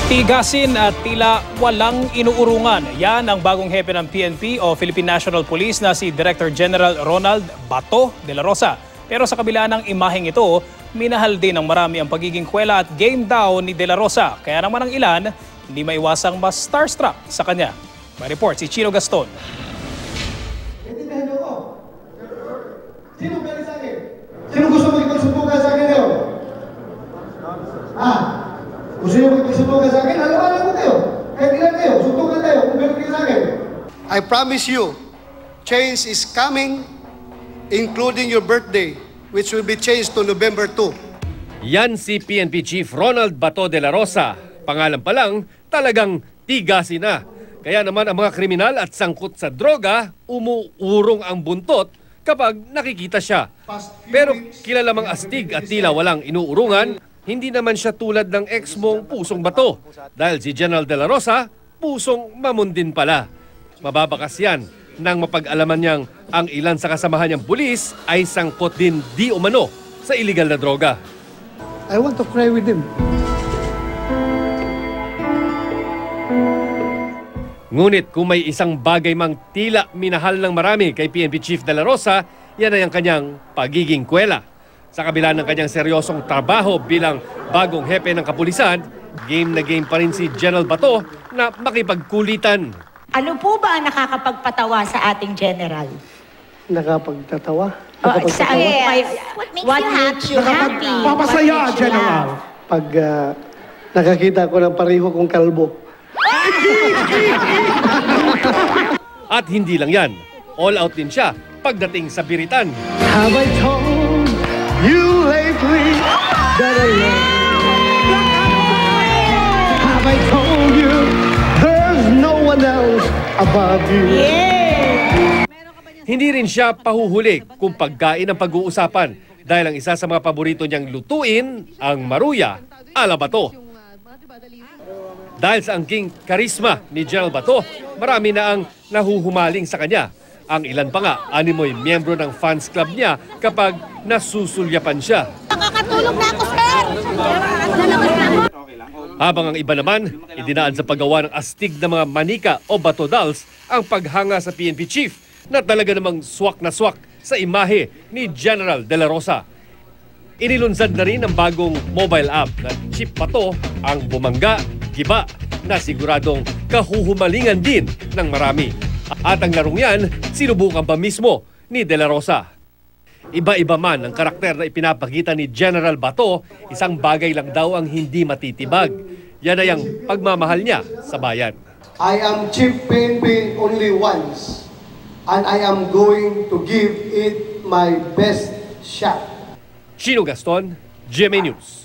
Tigasin at tila walang inuurungan. Yan ang bagong hepe ng PNP o Philippine National Police na si Director General Ronald Bato de la Rosa. Pero sa kabila ng imaheng ito, minahal din ng marami ang pagiging kwela at game daw ni de la Rosa. Kaya naman ang ilan, hindi maiwasang mas starstruck sa kanya. May report si Chino Gaston. Sino pwede sa akin? Sino gusto magpagsubukan sa akin ngayon? Gusto nyo magpagsubukan sa akin? Alam ko kayo. Kahit ilan kayo, subukan kayo kung meron kayo sa akin. I promise you, change is coming, including your birthday, which will be changed to November 2. Yan si PNP Chief Ronald Bato de la Rosa. Pangalan pa lang, talagang tigasin na. Kaya naman ang mga kriminal at sangkot sa droga, umuurong ang buntot kapag nakikita siya. Pero kilala mang astig at tila walang inuurungan, hindi naman siya tulad ng ex mong Pusong Bato. Dahil si General de la Rosa, pusong mamundin pala. Mababakas yan nang mapag-alaman niyang ang ilan sa kasamahan niyang pulis ay sangkot din di umano sa iligal na droga. I want to cry with him. Ngunit kung may isang bagay mang tila minahal ng marami kay PNP Chief de la Rosa, yan ay ang kanyang pagiging kwela. Sa kabila ng kanyang seryosong trabaho bilang bagong hepe ng kapulisan, game na game pa rin si General Bato na makipagkulitan. Ano po ba ang nakakapagpatawa sa ating general? Nakapagtatawa? What makes you happy? Papasaya, General. Pag nakakita ko ng pareho kong kalbo. At hindi lang yan, all out din siya pagdating sa biritan. Have I told you lately that I love you? Have I told you there's no one else above you? Hindi rin siya pahuhuli kung pagkain ang pag-uusapan dahil ang isa sa mga paborito niyang lutuin, ang maruya ala Bato. Dahil sa angking karisma ni General Bato, marami na ang nahuhumaling sa kanya. Ang ilan pa nga, animoy miyembro ng fans club niya kapag nasusulyapan siya. Nakakatulog na ako, sir! Habang ang iba naman, idinaan sa paggawa ng astig na mga manika o bato dolls ang paghanga sa PNP Chief na talaga namang swak na swak sa imahe ni General de la Rosa. Inilunsad na rin ang bagong mobile app na Chip Bato ang bumangga, giba na siguradong kahuhumalingan din ng marami. At ang larong yan, sinubukan pa mismo ni de la Rosa. Iba-iba man ang karakter na ipinapakita ni General Bato, isang bagay lang daw ang hindi matitibag. Yan ay ang pagmamahal niya sa bayan. I am Chief PNP only once, and I am going to give it my best shot. Chino Gaston, GMA News.